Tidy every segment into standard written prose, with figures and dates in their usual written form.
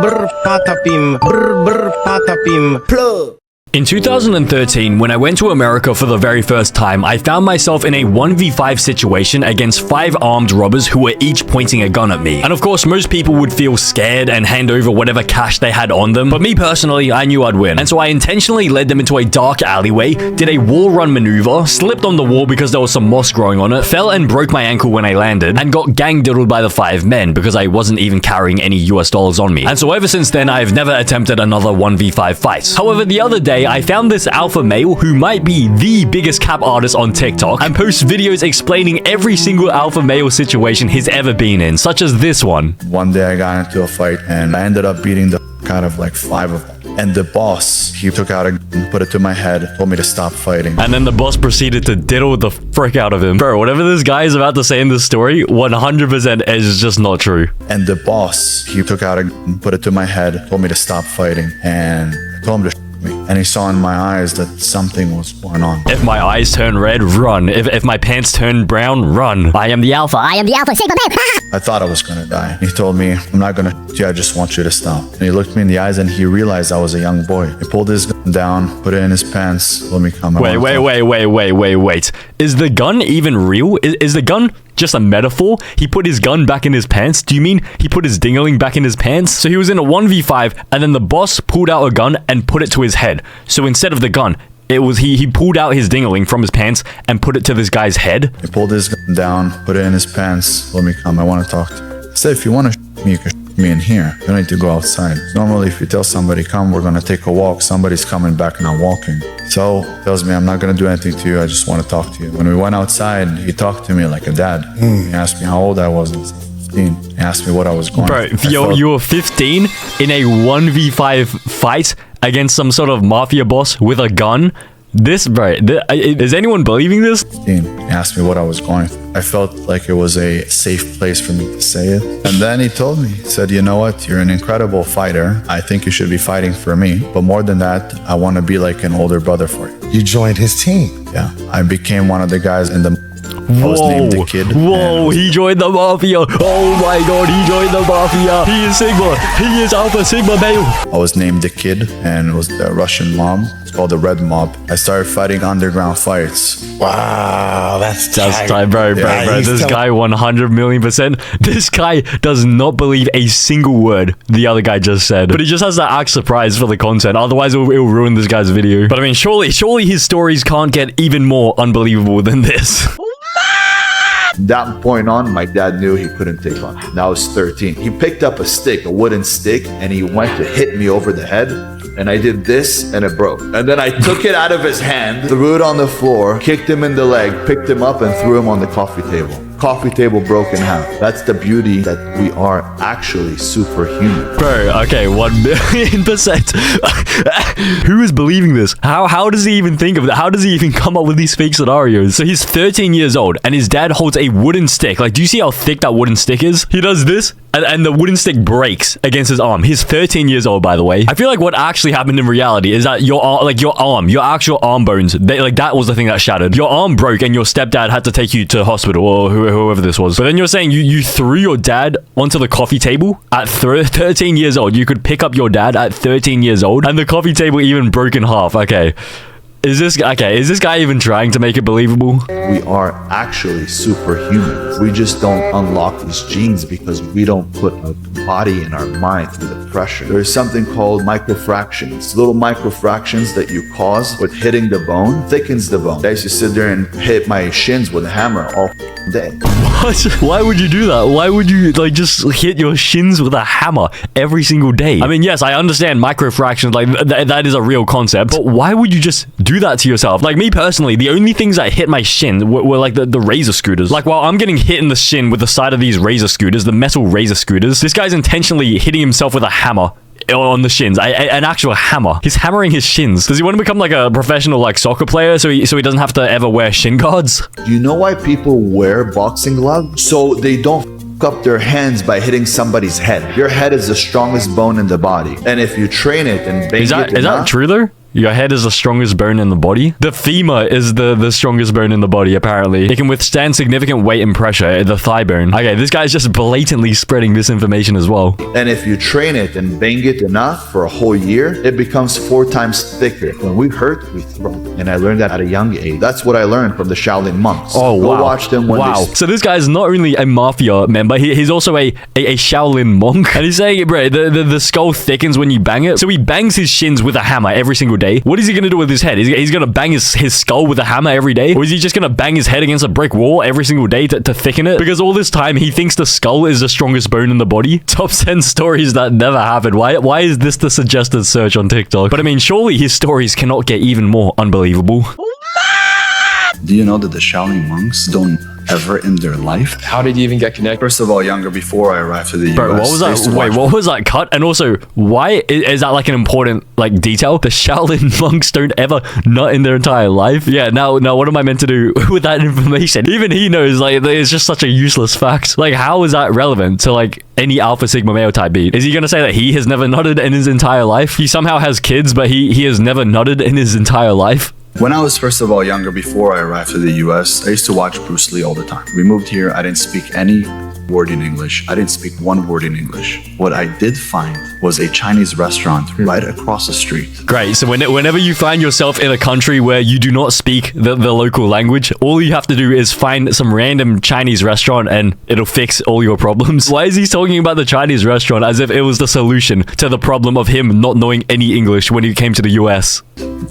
brr patapim, brr patapim, plug. In 2013, when I went to America for the very first time, I found myself in a 1v5 situation against 5 armed robbers who were each pointing a gun at me. And of course, most people would feel scared and hand over whatever cash they had on them, but me personally, I knew I'd win. And so I intentionally led them into a dark alleyway, did a wall run maneuver, slipped on the wall because there was some moss growing on it, fell and broke my ankle when I landed, and got gang diddled by the 5 men because I wasn't even carrying any US dollars on me. And so ever since then, I've never attempted another 1v5 fight. However, the other day, I found this alpha male who might be the biggest cap artist on TikTok and posts videos explaining every single alpha male situation he's ever been in, such as this one. One day I got into a fight and I ended up beating the out of like 5 of them. And the boss, he took out a gun, put it to my head, told me to stop fighting. And then the boss proceeded to diddle the frick out of him. Bro, whatever this guy is about to say in this story, 100% is just not true. And the boss, he took out a gun, put it to my head, told me to stop fighting, and I told him to me. And he saw in my eyes that something was going on. If my eyes turn red, run. If my pants turn brown, run. I am the alpha. I am the alpha. Sigma man. I thought I was gonna die. He told me, I'm not gonna shoot you, I just want you to stop. And he looked me in the eyes and he realized I was a young boy. He pulled his gun down, put it in his pants, let me come. Wait. Is the gun even real? Is the gun just a metaphor? He put his gun back in his pants? Do you mean he put his dingling back in his pants? So he was in a 1v5 and then the boss pulled out a gun and put it to his head. So instead of the gun, it was he pulled out his dingling from his pants and put it to this guy's head. He pulled his gun down, put it in his pants, let me come, I want to talk to you. I said, if you want to shoot me, you can shoot me in here. You don't need to go outside. Normally, if you tell somebody, come, we're going to take a walk, somebody's coming back, not walking. So he tells me, I'm not going to do anything to you, I just want to talk to you. When we went outside, he talked to me like a dad. He asked me how old I was. I was 15. He asked me what I was going through. Bro, you were 15 in a 1v5 fight against some sort of mafia boss with a gun? Is anyone believing this? He asked me what I was going through. I felt like it was a safe place for me to say it. And then he told me, he said, you know what, you're an incredible fighter. I think you should be fighting for me. But more than that, I want to be like an older brother for you. You joined his team. Yeah, I became one of the guys in the... I was named the Kid. Whoa, he joined the mafia. Oh my god, he joined the mafia. He is Sigma. He is Alpha Sigma male. I was named the Kid, and it was the Russian mob. It's called the Red Mob. I started fighting underground fights. Wow, that's tight, bro. This guy 100,000,000%. This guy does not believe a single word the other guy just said. But he just has to act surprised for the content. Otherwise, it'll ruin this guy's video. But I mean, surely his stories can't get even more unbelievable than this. From that point on, my dad knew he couldn't take on. Now I was 13. He picked up a stick, a wooden stick, and he went to hit me over the head. And I did this, and it broke. And then I took it out of his hand, threw it on the floor, kicked him in the leg, picked him up, and threw him on the coffee table. Coffee table broke in half. That's the beauty that we are actually superhuman. Bro, okay, 1,000,000%. Who is believing this? How does he even think of that? How does he even come up with these fake scenarios? So he's 13 years old and his dad holds a wooden stick. Like, do you see how thick that wooden stick is? He does this and the wooden stick breaks against his arm. He's 13 years old, by the way. I feel like what actually happened in reality is that your actual arm bones, that was the thing that shattered. Your arm broke and your stepdad had to take you to hospital or whoever this was. But then you're saying you threw your dad onto the coffee table at 13 years old. You could pick up your dad at 13 years old and the coffee table even broke in half. Okay. Is this guy even trying to make it believable? We are actually superhumans. We just don't unlock these genes because we don't put a body in our mind through the pressure. There's something called microfractions. Little microfractions that you cause with hitting the bone thickens the bone. I used to sit there and hit my shins with a hammer all day. What? Why would you do that? Why would you just hit your shins with a hammer every single day? I mean, yes, I understand microfractions, that is a real concept, but why would you just do that to yourself? Like, me personally, the only things that hit my shin were like the razor scooters. Like, while I'm getting hit in the shin with the side of these razor scooters, the metal razor scooters, this guy's intentionally hitting himself with a hammer on the shins, an actual hammer. He's hammering his shins. Does he want to become like a professional soccer player so he doesn't have to ever wear shin guards? Do you know why people wear boxing gloves? So they don't f up their hands by hitting somebody's head. Your head is the strongest bone in the body, and if you train it and bang is that true though? Your head is the strongest bone in the body. The femur is the strongest bone in the body, apparently. It can withstand significant weight and pressure, the thigh bone. Okay, this guy's just blatantly spreading misinformation as well. And if you train it and bang it enough for a whole year, it becomes 4 times thicker. When we hurt, we throw. And I learned that at a young age. That's what I learned from the Shaolin monks. Oh, Go wow. watch them when wow. they... So this guy's not only a mafia member, he's also a Shaolin monk. And he's saying, bro, the skull thickens when you bang it. So he bangs his shins with a hammer every single day. What is he going to do with his head? He's going to bang his skull with a hammer every day? Or is he just going to bang his head against a brick wall every single day to thicken it? Because all this time, he thinks the skull is the strongest bone in the body. Top 10 stories that never happened. Why is this the suggested search on TikTok? But I mean, surely his stories cannot get even more unbelievable. Do you know that the Shaolin monks don't ever in their life? How did you even get connected? First of all, younger, before I arrived to the US. Bro, what was that? Wait, what was that cut? And also, why is that like an important like detail? The Shaolin monks don't ever nut in their entire life. Yeah, now what am I meant to do with that information? Even he knows like it's just such a useless fact. Like, how is that relevant to like any Alpha Sigma male type beat? Is he gonna say that he has never nutted in his entire life? He somehow has kids, but he has never nutted in his entire life? When I was first of all younger, before I arrived to the US, I used to watch Bruce Lee all the time. We moved here, I didn't speak any word in English. I didn't speak one word in English. What I did find was a Chinese restaurant right across the street. Great. So whenever you find yourself in a country where you do not speak the local language, all you have to do is find some random Chinese restaurant and it'll fix all your problems. Why is he talking about the Chinese restaurant as if it was the solution to the problem of him not knowing any English when he came to the US?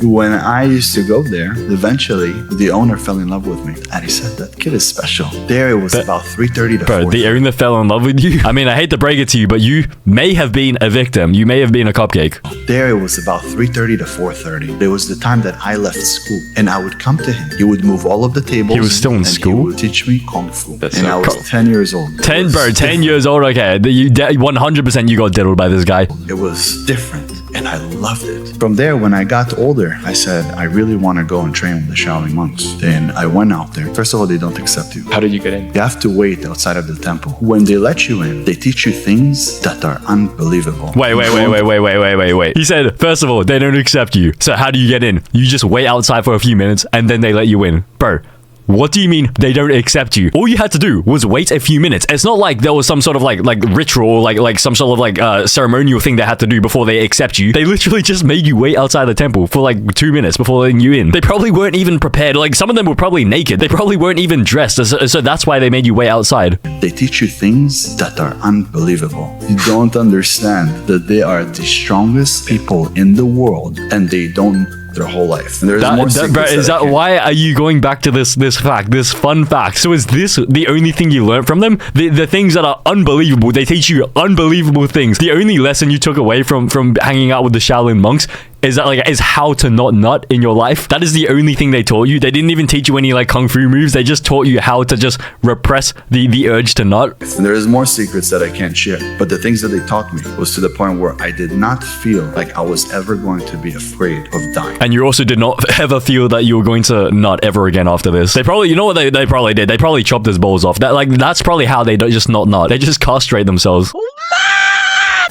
When I used to go there, eventually the owner fell in love with me. And he said, that kid is special. There it was about 3:30 to 4:30. Bro, the owner fell in love with you? I mean, I hate to break it to you, but you may have been a victim. You may have been a cupcake. There it was about 3:30 to 4:30. There was the time that I left school. And I would come to him. He would move all of the tables. He was still in and school? He would teach me Kung Fu. That's and so I was cool. 10 years old. 10 years old, okay. 100% you got diddled by this guy. It was different. And I loved it. From there, when I got older, I said, I really want to go and train with the Shaolin monks. Then I went out there. First of all, they don't accept you. How did you get in? You have to wait outside of the temple. When they let you in, they teach you things that are unbelievable. Wait. He said, first of all, they don't accept you. So how do you get in? You just wait outside for a few minutes and then they let you in. Bro, what do you mean they don't accept you? All you had to do was wait a few minutes. It's not like there was some sort of like ritual or like some sort of like ceremonial thing they had to do before they accept you. They literally just made you wait outside the temple for like 2 minutes before letting you in. They probably weren't even prepared. Like some of them were probably naked. They probably weren't even dressed. So that's why they made you wait outside. They teach you things that are unbelievable. You don't understand that they are the strongest people in the world and they don't their whole life. And there's more secrets is that why are you going back to this fact, this fun fact? So is this the only thing you learned from them? The things that are unbelievable, they teach you unbelievable things. The only lesson you took away from hanging out with the Shaolin monks is how to not nut in your life. That is the only thing they taught you. They didn't even teach you any like kung fu moves. They just taught you how to just repress the urge to nut. And there is more secrets that I can't share. But the things that they taught me was to the point where I did not feel like I was ever going to be afraid of dying. And you also did not ever feel that you were going to nut ever again after this. They probably, you know what they probably did? They probably chopped his balls off. That's probably how they don't just not nut. They just castrate themselves.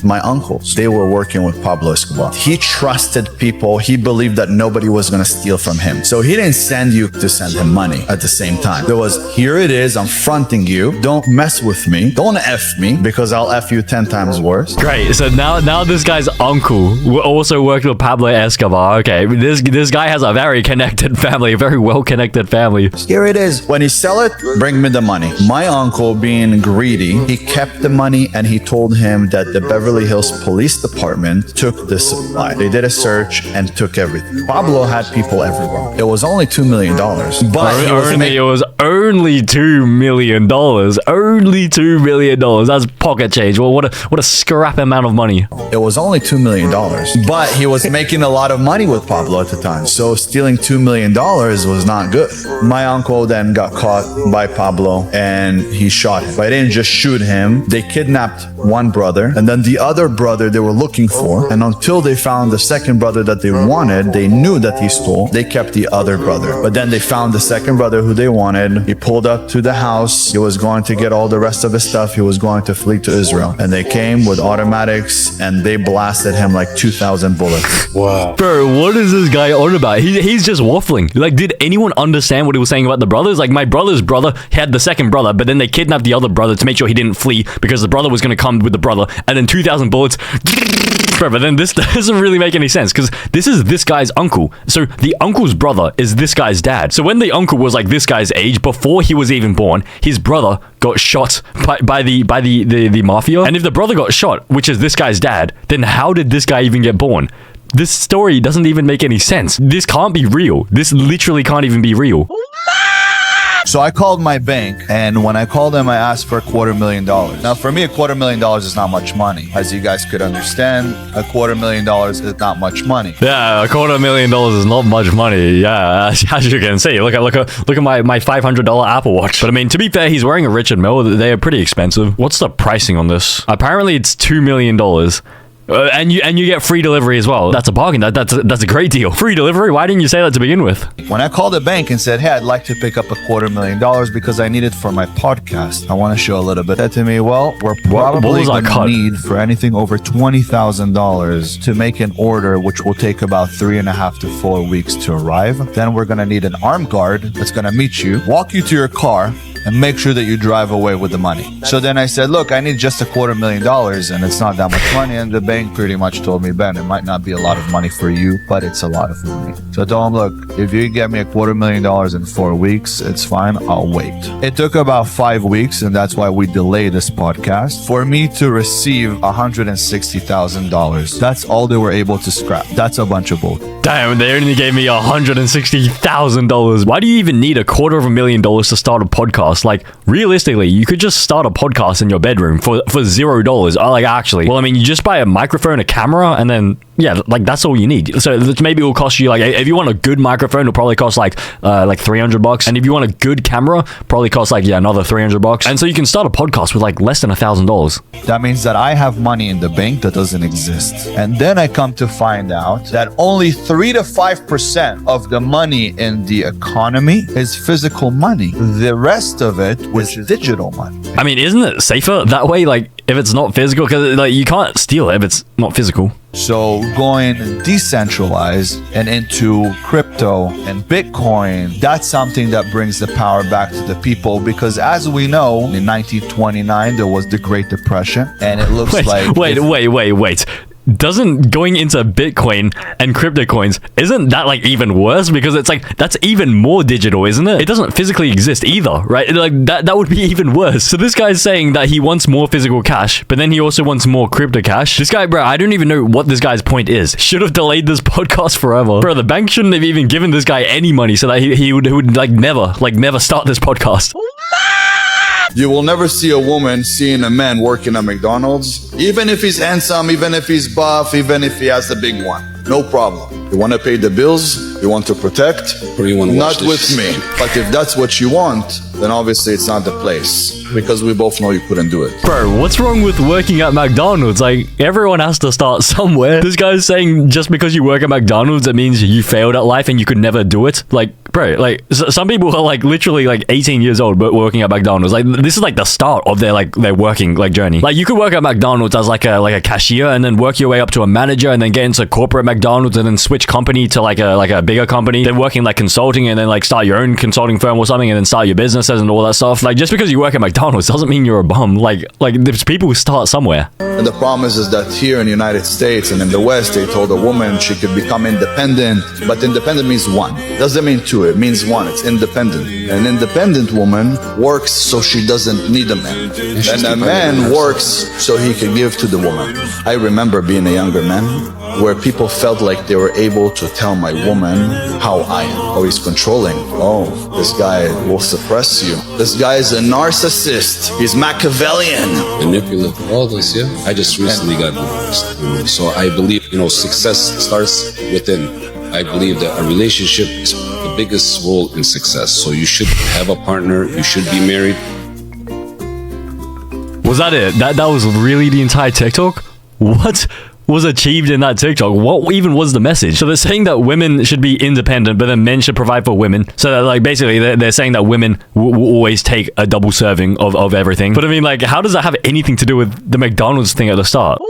My uncles, they were working with Pablo Escobar. He trusted people. He believed that nobody was going to steal from him. So he didn't send you to send him money at the same time. There was, here it is, I'm fronting you. Don't mess with me. Don't F me because I'll F you 10 times worse. Great. So now this guy's uncle also worked with Pablo Escobar. Okay, this guy has a very connected family, a very well-connected family. Here it is. When you sell it, bring me the money. My uncle, being greedy, he kept the money and he told him that the Beverly Hills Police Department took the supply. They did a search and took everything. Pablo had people everywhere. It was only $2 million. But it was only $2 million. Only $2 million. That's pocket change. Well, what a scrap amount of money. It was only $2 million. But he was making a lot of money with Pablo at the time. So stealing $2 million was not good. My uncle then got caught by Pablo and he shot him. But they didn't just shoot him. They kidnapped one brother and then the other brother they were looking for. And until they found the second brother that they wanted, they knew that he stole. They kept the other brother. But then they found the second brother who they wanted. He He pulled up to the house. He was going to get all the rest of his stuff. He was going to flee to Israel. And they came with automatics and they blasted him like 2,000 bullets. Wow. Bro, what is this guy on about? He's just waffling. Like, did anyone understand what he was saying about the brothers? Like, my brother's brother had the second brother, but then they kidnapped the other brother to make sure he didn't flee because the brother was going to come with the brother. And then 2,000 bullets. Bro, but then this doesn't really make any sense because this is this guy's uncle. So the uncle's brother is this guy's dad. So when the uncle was like this guy's age, before he was even born, his brother got shot by the mafia. And if the brother got shot, which is this guy's dad, then how did this guy even get born? This story doesn't even make any sense. This can't be real. This literally can't even be real. So I called my bank, and when I called them, I asked for $250,000. Now, for me, $250,000 is not much money. As you guys could understand, $250,000 is not much money. Yeah, $250,000 is not much money. Yeah, as you can see. Look at my $500 Apple Watch. But I mean, to be fair, he's wearing a Richard Mille. They are pretty expensive. What's the pricing on this? Apparently, it's $2 million. And you get free delivery as well. That's a bargain. That's a great deal. Free delivery? Why didn't you say that to begin with? When I called the bank and said, hey, I'd like to pick up $250,000 because I need it for my podcast. I want to show a little bit. Said to me, well, we're probably going to need for anything over $20,000 to make an order, which will take about 3.5 to 4 weeks to arrive. Then we're going to need an armed guard that's going to meet you, walk you to your car, and make sure that you drive away with the money. So then I said, look, I need just $250,000 and it's not that much money. And the bank pretty much told me, Ben, it might not be a lot of money for you, but it's a lot of money. So I told him, look, if you get me $250,000 in 4 weeks, it's fine. I'll wait. It took about 5 weeks, and that's why we delayed this podcast, for me to receive $160,000. That's all they were able to scrap. That's a bunch of bull. Damn, they only gave me $160,000. Why do you even need $250,000 to start a podcast? Like, realistically, you could just start a podcast in your bedroom for $0. Or like, actually, well, I mean, you just buy a microphone, a camera, and then yeah, like that's all you need. So maybe it will cost you like, if you want a good microphone, it'll probably cost like $300. And if you want a good camera, probably cost like another $300. And so you can start a podcast with like less than $1,000. That means that I have money in the bank that doesn't exist. And then I come to find out that only 3 to 5% of the money in the economy is physical money. The rest of it is digital money. I mean, isn't it safer that way? Like, if it's not physical, because like you can't steal it if it's not physical. So going decentralized and into crypto and Bitcoin, that's something that brings the power back to the people, because as we know, in 1929 there was the Great Depression, and it looks wait. Doesn't going into Bitcoin and crypto coins, isn't that like even worse? Because it's like, that's even more digital, isn't it? It doesn't physically exist either, right? Like that would be even worse. So this guy's saying that he wants more physical cash, but then he also wants more crypto cash. This guy, bro, I don't even know what this guy's point is. Should have delayed this podcast forever. Bro, the bank shouldn't have even given this guy any money so that he would like never start this podcast. You will never see a woman seeing a man working at McDonald's, even if he's handsome, even if he's buff, even if he has the big one. No problem. You want to pay the bills, you want to protect, or you want to not with me. But if that's what you want, then obviously it's not the place, because we both know you couldn't do it. Bro, what's wrong with working at McDonald's? Like, everyone has to start somewhere. This guy's saying just because you work at McDonald's, it means you failed at life and you could never do it. Like, bro, like some people are like literally like 18 years old but working at McDonald's. Like, this is like the start of their working like journey. Like, you could work at McDonald's as like a cashier and then work your way up to a manager and then get into corporate McDonald's and then switch company to like a bigger company, then working like consulting and then like start your own consulting firm or something and then start your businesses and all that stuff. Like, just because you work at McDonald's doesn't mean you're a bum. Like there's people who start somewhere. And the problem is that here in the United States and in the West, they told a woman she could become independent, but independent means one. Doesn't mean two, it means one. It's independent. An independent woman works so she doesn't need a man. And a man works so he can give to the woman. I remember being a younger man where people felt like they were able to tell my woman how I am. Oh, he's controlling. Oh, this guy will suppress you. This guy is a narcissist. He's Machiavellian. Manipulative, all this, yeah. I just recently got divorced. So I believe, success starts within. I believe that a relationship is the biggest role in success. So you should have a partner. You should be married. Was that it? That was really the entire TikTok? What? was achieved in that TikTok? What even was the message? So they're saying that women should be independent, but then men should provide for women. So that, like, basically they're saying that women will always take a double serving of everything. But I mean, like, how does that have anything to do with the McDonald's thing at the start?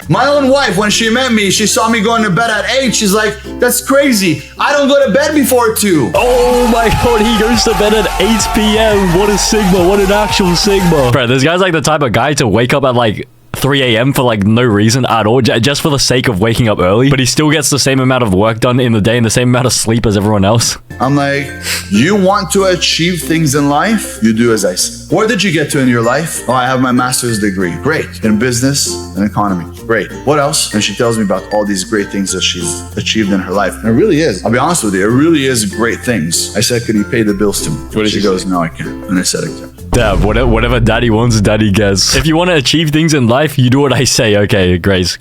My own wife, when she met me, she saw me going to bed at 8. She's like, that's crazy. I don't go to bed before 2. Oh my god, he goes to bed at 8 p.m. What a Sigma. What an actual Sigma. Bro, this guy's like the type of guy to wake up at like 3 a.m. for like no reason at all, just for the sake of waking up early, but he still gets the same amount of work done in the day and the same amount of sleep as everyone else. I'm like, you want to achieve things in life? You do as I say. Where did you get to in your life? Oh, I have my master's degree. Great. In business and economy. Great. What else? And she tells me about all these great things that she's achieved in her life. And it really is. I'll be honest with you. It really is great things. I said, could you pay the bills to me? What did she she goes, say? no, I can't. And I said, exactly. Dad, whatever daddy wants, daddy gets. If you want to achieve things in life, you do what I say. Okay, great.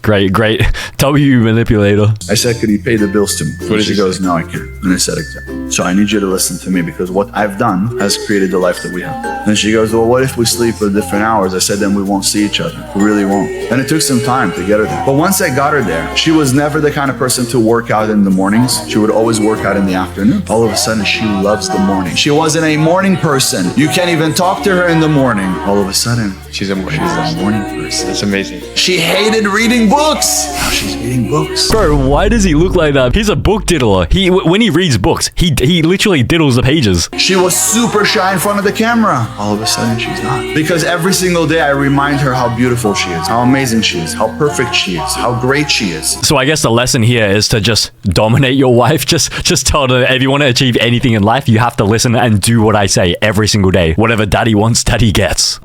W manipulator. I said, could you pay the bills to me? What did she she goes, no, I can't. And I said, exactly. So I need you to listen to me because what I've done has created the life that we have. And she goes, well, what if we sleep at different hours? I said, then we won't see each other. We really won't. And it took some time to get her there. But once I got her there, she was never the kind of person to work out in the mornings. She would always work out in the afternoon. All of a sudden, she loves the morning. She wasn't a morning person. You can't even talk to her in the morning. All of a sudden, She's a morning person. That's amazing. She hated reading books. Now she's reading books. Bro, why does he look like that? He's a book diddler. When he reads books, he literally diddles the pages. She was super shy in front of the camera. All of a sudden, she's not. Because every single day, I remind her how beautiful she is, how amazing she is, how perfect she is, how great she is. So I guess the lesson here is to just dominate your wife. Just tell her if you want to achieve anything in life, you have to listen and do what I say every single day. Whatever daddy wants, daddy gets.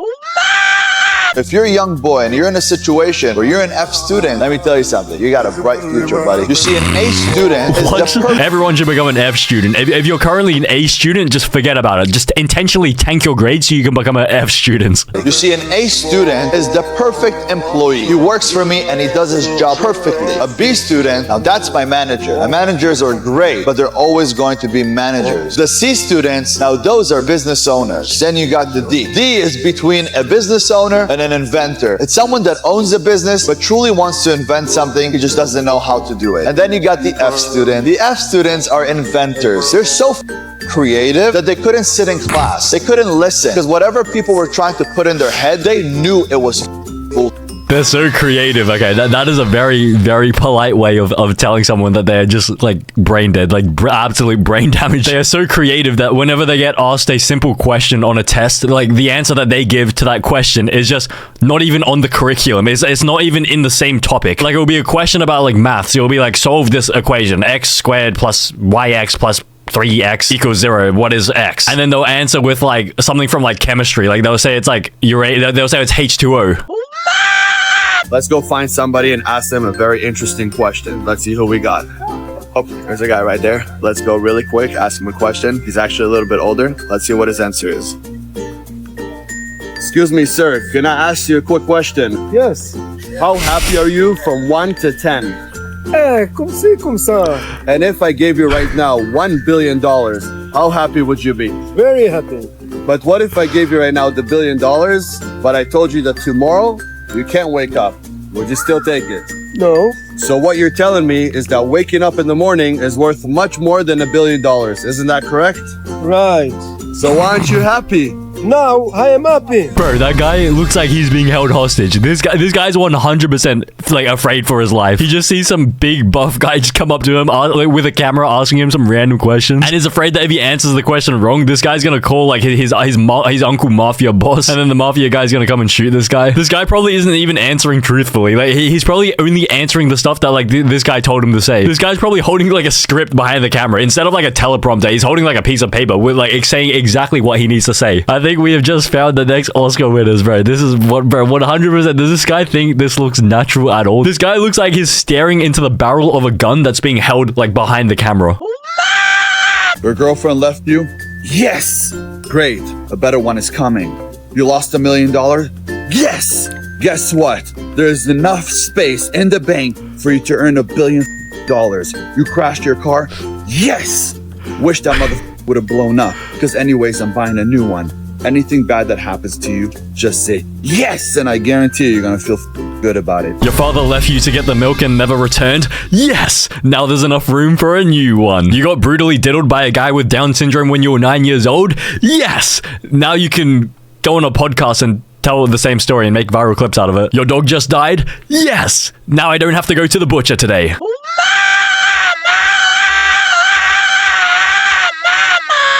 If you're a young boy and you're in a situation where you're an F student, let me tell you something. You got a bright future, buddy. You see, an A student is the perfect... Everyone should become an F student. If you're currently an A student, just forget about it. Just intentionally tank your grades so you can become an F student. You see, an A student is the perfect employee. He works for me and he does his job perfectly. A B student, now that's my manager. My managers are great, but they're always going to be managers. The C students, now those are business owners. Then you got the D. D is between a business owner and an inventor. It's someone that owns a business but truly wants to invent something. He just doesn't know how to do it. And then you got the F student. The F students are inventors. They're so creative that they couldn't sit in class. They couldn't listen because whatever people were trying to put in their head, they knew it was bull. They're so creative. Okay, that is a very, very polite way of telling someone that they're just like brain dead, like absolute brain damage. They are so creative that whenever they get asked a simple question on a test, like the answer that they give to that question is just not even on the curriculum. It's not even in the same topic. Like it'll be a question about like maths. It'll be like, solve this equation, x squared plus yx plus 3x equals 0. What is x? And then they'll answer with like something from like chemistry. Like they'll say it's like they'll say it's H2O. Let's go find somebody and ask them a very interesting question. Let's see who we got. Oh, there's a guy right there. Let's go really quick, ask him a question. He's actually a little bit older. Let's see what his answer is. Excuse me, sir. Can I ask you a quick question? Yes. How happy are you from 1 to 10? Comme ci, comme ça. And if I gave you right now $1 billion, how happy would you be? Very happy. But what if I gave you right now the $1 billion, but I told you that tomorrow you can't wake up? Would you still take it? No. So what you're telling me is that waking up in the morning is worth much more than $1 billion. Isn't that correct? Right. So why aren't you happy? Now I am happy. Bro, that guy looks like he's being held hostage. This guy's 100% like afraid for his life. He just sees some big buff guy just come up to him with a camera asking him some random questions and is afraid that if he answers the question wrong, this guy's gonna call like his uncle mafia boss, and then the mafia guy's gonna come and shoot this guy. This guy probably isn't even answering truthfully. Like he's probably only answering the stuff that like this guy told him to say. This guy's probably holding like a script behind the camera instead of like a teleprompter. He's holding like a piece of paper with like saying exactly what he needs to say. I think we have just found the next Oscar winners, bro. This is what, bro, 100%. Does this guy think this looks natural at all? This guy looks like he's staring into the barrel of a gun that's being held like behind the camera. Your girlfriend left you? Yes! Great. A better one is coming. You lost $1 million? Yes! Guess what? There's enough space in the bank for you to earn $1 billion. You crashed your car? Yes! Wish that mother would have blown up, because anyways, I'm buying a new one. Anything bad that happens to you, just say yes, and I guarantee you're gonna feel good about it. Your father left you to get the milk and never returned? Yes! Now there's enough room for a new one. You got brutally diddled by a guy with Down syndrome when you were 9 years old? Yes! Now you can go on a podcast and tell the same story and make viral clips out of it. Your dog just died? Yes! Now I don't have to go to the butcher today.